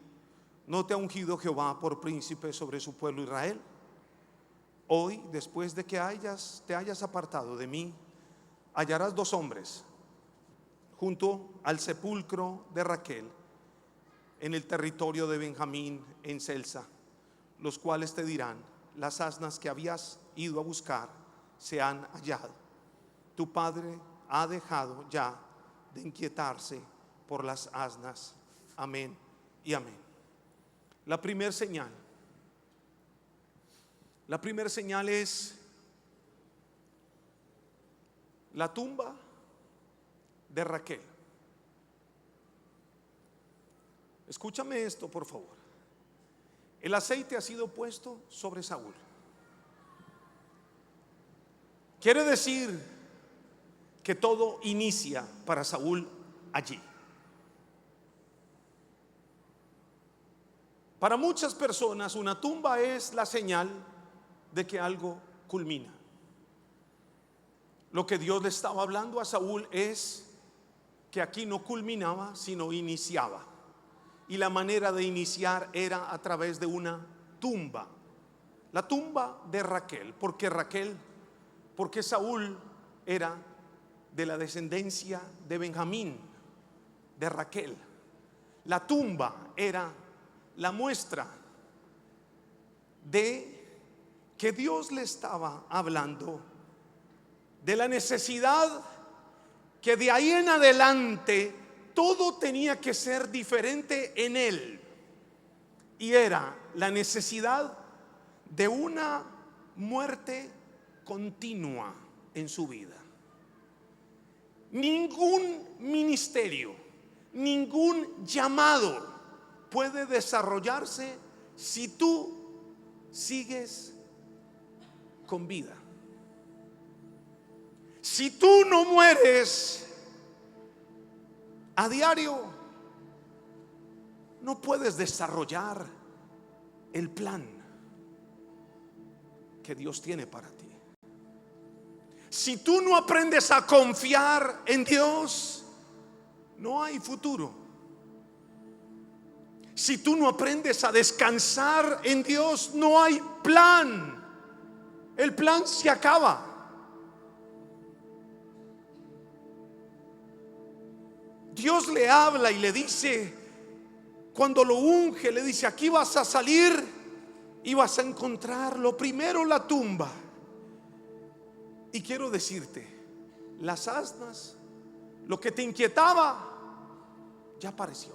¿no te ha ungido Jehová por príncipe sobre su pueblo Israel? Hoy, después de que te hayas apartado de mí, hallarás 2 hombres junto al sepulcro de Raquel en el territorio de Benjamín, en Selsa, los cuales te dirán: las asnas que habías ido a buscar se han hallado. Tu padre ha dejado ya de inquietarse por las asnas. Amén y amén. La primera señal. La primera señal es la tumba de Raquel. Escúchame esto, por favor. El aceite ha sido puesto sobre Saúl. Quiere decir que todo inicia para Saúl allí. Para muchas personas una tumba es la señal de que algo culmina. Lo que Dios le estaba hablando a Saúl es que aquí no culminaba, sino iniciaba. Y la manera de iniciar era a través de una tumba. La tumba de Raquel. Porque Saúl era de la descendencia de Benjamín, de Raquel. La tumba era la muestra de que Dios le estaba hablando de la necesidad que de ahí en adelante todo tenía que ser diferente en él. Y era la necesidad de una muerte continua en su vida. Ningún ministerio, ningún llamado puede desarrollarse si tú sigues con vida. Si tú no mueres a diario, no puedes desarrollar el plan que Dios tiene para ti. Si tú no aprendes a confiar en Dios, no hay futuro. Si tú no aprendes a descansar en Dios, no hay plan. El plan se acaba. Dios le habla y le dice: cuando lo unge, le dice: aquí vas a salir y vas a encontrar lo primero, la tumba. Y quiero decirte, las asnas, lo que te inquietaba, ya apareció.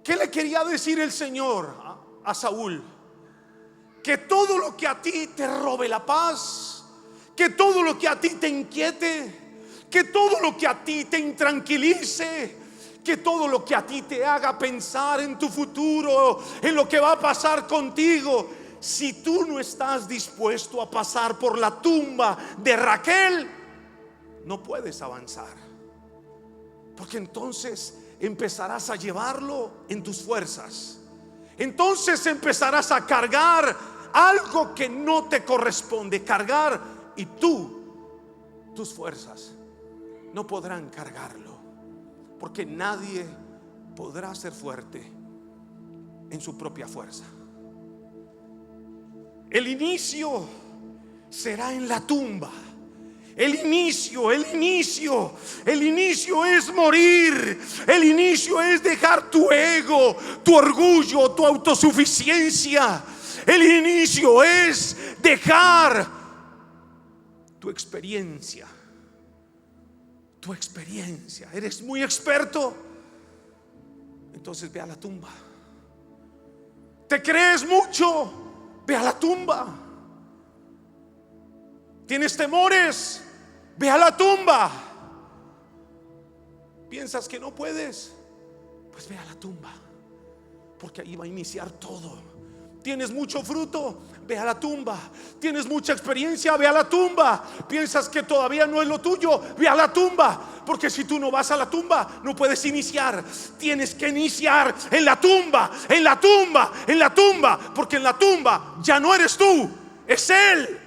¿Qué le quería decir el Señor a Saúl? Que todo lo que a ti te robe la paz, que todo lo que a ti te inquiete, que todo lo que a ti te intranquilice, que todo lo que a ti te haga pensar en tu futuro, en lo que va a pasar contigo, si tú no estás dispuesto a pasar por la tumba de Raquel, no puedes avanzar. Porque entonces empezarás a llevarlo en tus fuerzas. Entonces empezarás a cargar algo que no te corresponde cargar, y tus fuerzas no podrán cargarlo, porque nadie podrá ser fuerte en su propia fuerza. El inicio será en la tumba. El inicio es morir. El inicio es dejar tu ego, tu orgullo, tu autosuficiencia. El inicio es dejar tu experiencia. Tu experiencia. ¿Eres muy experto? Entonces ve a la tumba. ¿Te crees mucho? Ve a la tumba. ¿Tienes temores? Ve a la tumba. ¿Piensas que no puedes? Pues ve a la tumba, porque ahí va a iniciar todo. ¿Tienes mucho fruto? Ve a la tumba. ¿Tienes mucha experiencia? Ve a la tumba. ¿Piensas que todavía no es lo tuyo? Ve a la tumba, porque si tú no vas a la tumba, no puedes iniciar. Tienes que iniciar en la tumba, en la tumba, en la tumba, porque en la tumba ya no eres tú, es Él.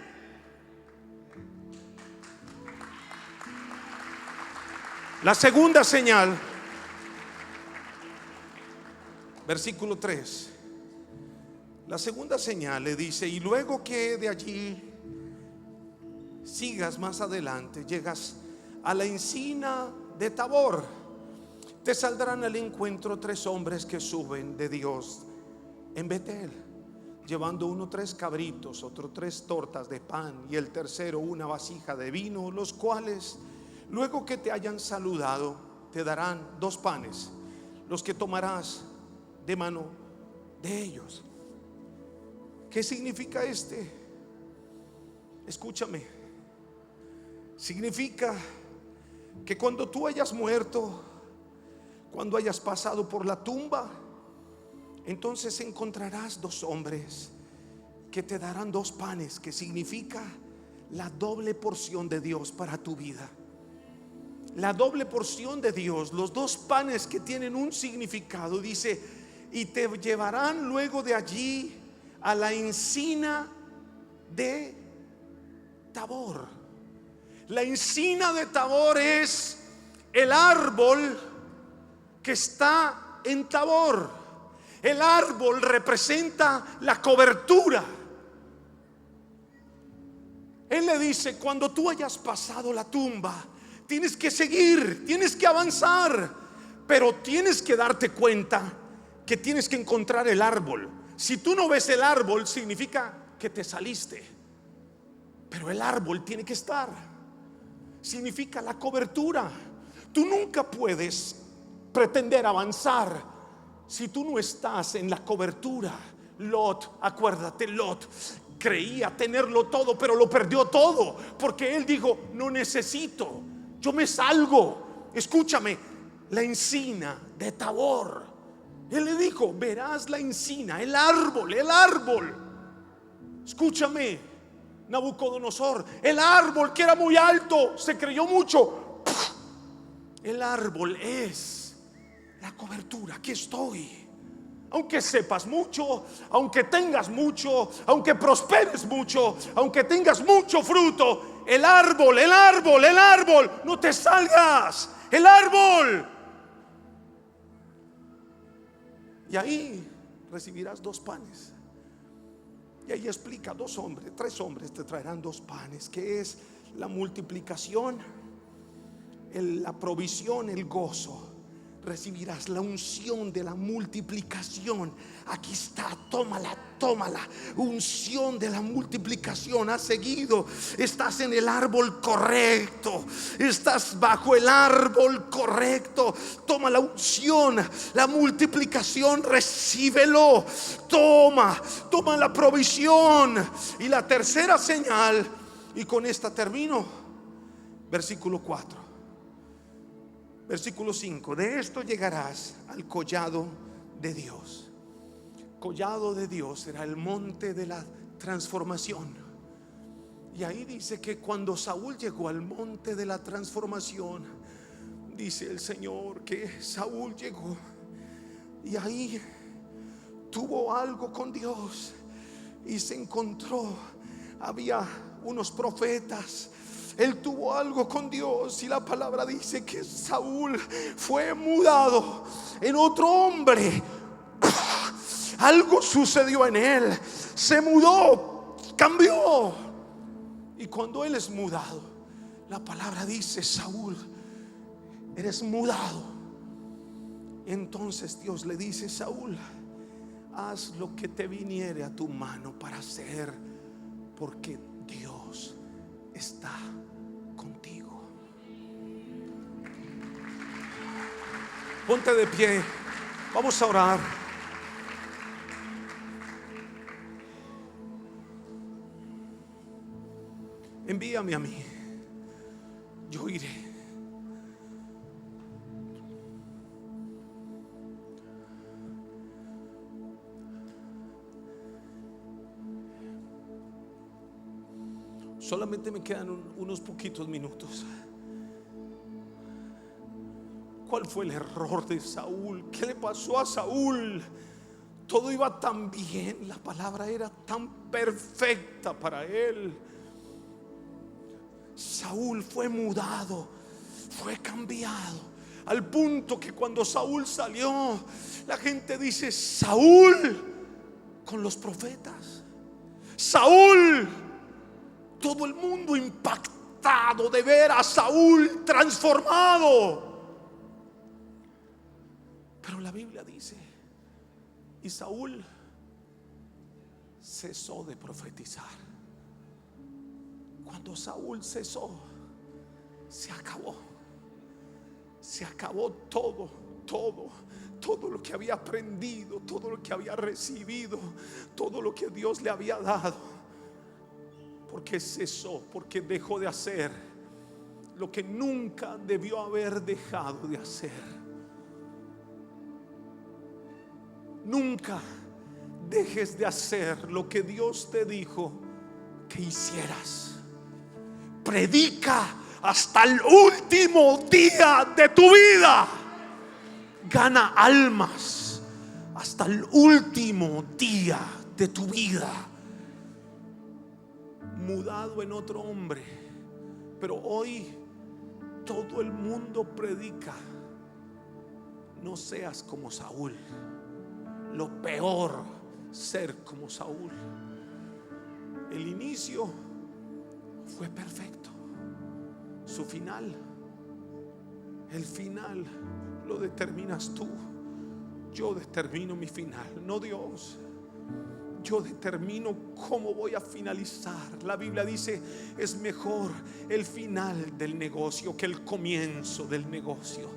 La segunda señal, versículo 3. La segunda señal le dice: y luego que de allí sigas más adelante, llegas a la encina de Tabor, te saldrán al encuentro 3 hombres que suben de Dios en Betel, llevando uno 3 cabritos, otro 3 tortas de pan, y el tercero una vasija de vino, los cuales, luego que te hayan saludado, te darán 2 panes, los que tomarás de mano de ellos. ¿Qué significa este? Escúchame. Significa que cuando tú hayas muerto, cuando hayas pasado por la tumba, entonces encontrarás 2 hombres que te darán 2 panes, que significa la doble porción de Dios para tu vida. La doble porción de Dios, los 2 panes que tienen un significado. Dice: y te llevarán luego de allí a la encina de Tabor. La encina de Tabor es el árbol que está en Tabor. El árbol representa la cobertura. Él le dice: cuando tú hayas pasado la tumba, tienes que seguir, tienes que avanzar, pero tienes que darte cuenta que tienes que encontrar el árbol. Si tú no ves el árbol, significa que te saliste, pero el árbol tiene que estar. Significa la cobertura. Tú nunca puedes pretender avanzar si tú no estás en la cobertura. Lot, acuérdate, Lot creía tenerlo todo, pero lo perdió todo, porque él dijo: no necesito, yo me salgo. Escúchame, la encina de Tabor. Él le dijo: verás la encina, el árbol, el árbol. Escúchame, Nabucodonosor, el árbol que era muy alto, se creyó mucho. El árbol es la cobertura. Aquí estoy. Aunque sepas mucho, aunque tengas mucho, aunque prosperes mucho, aunque tengas mucho fruto, el árbol, el árbol, el árbol, no te salgas. El árbol. Y ahí recibirás 2 panes. Y ahí explica: 2 hombres, 3 hombres te traerán 2 panes, que es la multiplicación, la provisión, el gozo recibirás la unción de la multiplicación. Aquí está, tómala, tómala. Unción de la multiplicación. Has seguido, estás en el árbol correcto, estás bajo el árbol correcto. Toma la unción, la multiplicación, recíbelo. Toma la provisión. Y la tercera señal, y con esta termino, versículo 4. Versículo 5: de esto llegarás al collado de Dios. Collado de Dios era el monte de la transformación. Y ahí dice que cuando Saúl llegó al monte de la transformación, dice el Señor que Saúl llegó y ahí tuvo algo con Dios y se encontró. Había unos profetas. Él tuvo algo con Dios y la palabra dice que Saúl fue mudado en otro hombre. Algo sucedió en él, se mudó, cambió. Y cuando él es mudado, la palabra dice: Saúl, eres mudado. Entonces Dios le dice: Saúl, haz lo que te viniere a tu mano para hacer, porque Dios está contigo. Ponte de pie, vamos a orar. Envíame a mí, yo iré. Solamente me quedan unos poquitos minutos. ¿Cuál fue el error de Saúl? ¿Qué le pasó a Saúl? Todo iba tan bien, la palabra era tan perfecta para él. Saúl fue mudado, fue cambiado, al punto que cuando Saúl salió, la gente dice: Saúl con los profetas. Saúl, todo el mundo impactado de ver a Saúl transformado. Pero la Biblia dice: y Saúl cesó de profetizar. Cuando Saúl cesó, se acabó. Se acabó todo lo que había aprendido, todo lo que había recibido, todo lo que Dios le había dado. Porque cesó, porque dejó de hacer lo que nunca debió haber dejado de hacer. Nunca dejes de hacer lo que Dios te dijo que hicieras. Predica hasta el último día de tu vida. Gana almas hasta el último día de tu vida. Mudado en otro hombre, pero hoy todo el mundo predica: no seas como Saúl. Lo peor, ser como Saúl. El inicio fue perfecto. Su final, el final lo determinas tú. Yo determino mi final, no Dios. Yo determino cómo voy a finalizar. La Biblia dice: es mejor el final del negocio que el comienzo del negocio.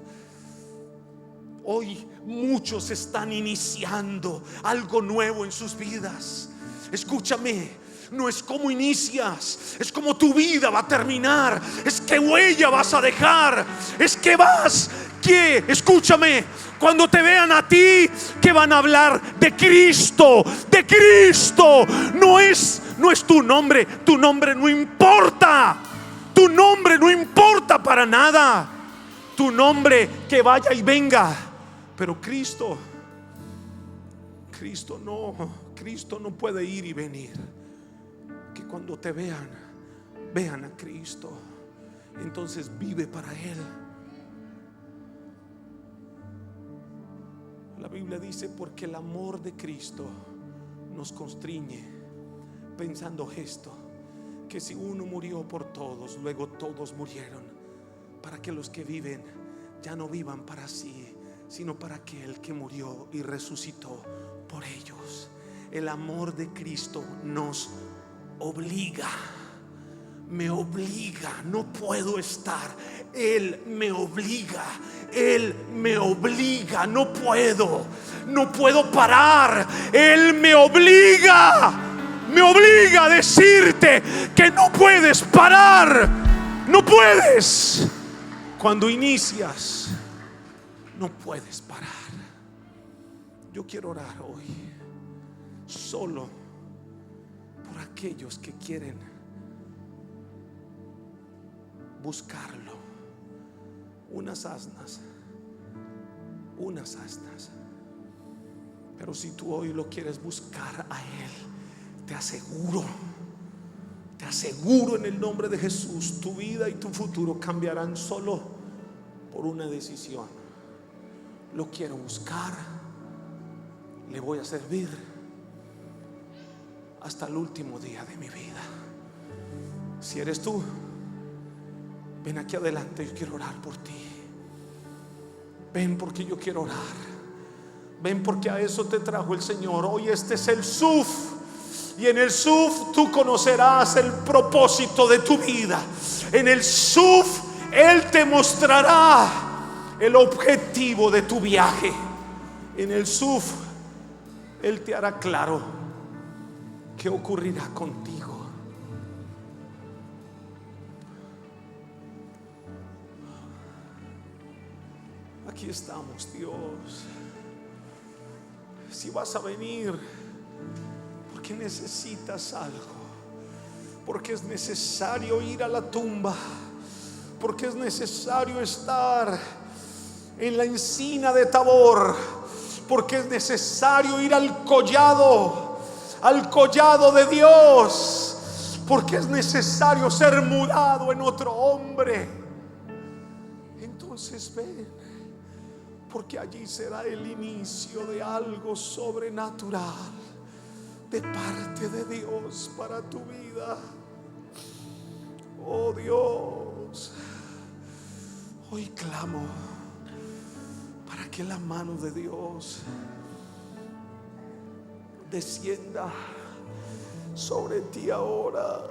Hoy muchos están iniciando algo nuevo en sus vidas. Escúchame, no es como inicias, es como tu vida va a terminar. Es qué huella vas a dejar. Es que escúchame, cuando te vean a ti, que van a hablar de Cristo, de Cristo. No es tu nombre no importa. Tu nombre no importa para nada. Tu nombre que vaya y venga. Pero Cristo no puede ir y venir. Que cuando te vean a Cristo, entonces vive para Él. La Biblia dice: porque el amor de Cristo nos constriñe, pensando esto, que si uno murió por todos, luego todos murieron, para que los que viven ya no vivan para sí, sino para aquel que murió y resucitó por ellos. El amor de Cristo nos obliga, me obliga, no puedo estar. Él me obliga, Él me obliga, no puedo parar. Él me obliga a decirte que no puedes parar, no puedes. Cuando inicias, no puedes parar. Yo quiero orar hoy solo por aquellos que quieren buscarlo. Unas asnas. Pero si tú hoy lo quieres buscar a Él, te aseguro en el nombre de Jesús, tu vida y tu futuro cambiarán solo por una decisión. Lo quiero buscar, le voy a servir hasta el último día de mi vida. Si eres tú, ven aquí adelante, yo quiero orar por ti. Ven porque yo quiero orar. Ven porque a eso te trajo el Señor. Hoy este es el SUF. Y en el SUF tú conocerás el propósito de tu vida. En el SUF Él te mostrará el objetivo de tu viaje. En el SUF Él te hará claro qué ocurrirá contigo. Aquí estamos, Dios. Si vas a venir porque necesitas algo, porque es necesario ir a la tumba, porque es necesario estar en la encina de Tabor, porque es necesario ir al collado de Dios, porque es necesario ser mudado en otro hombre, entonces ven, porque allí será el inicio de algo sobrenatural de parte de Dios para tu vida. Oh Dios, hoy clamo para que la mano de Dios descienda sobre ti ahora.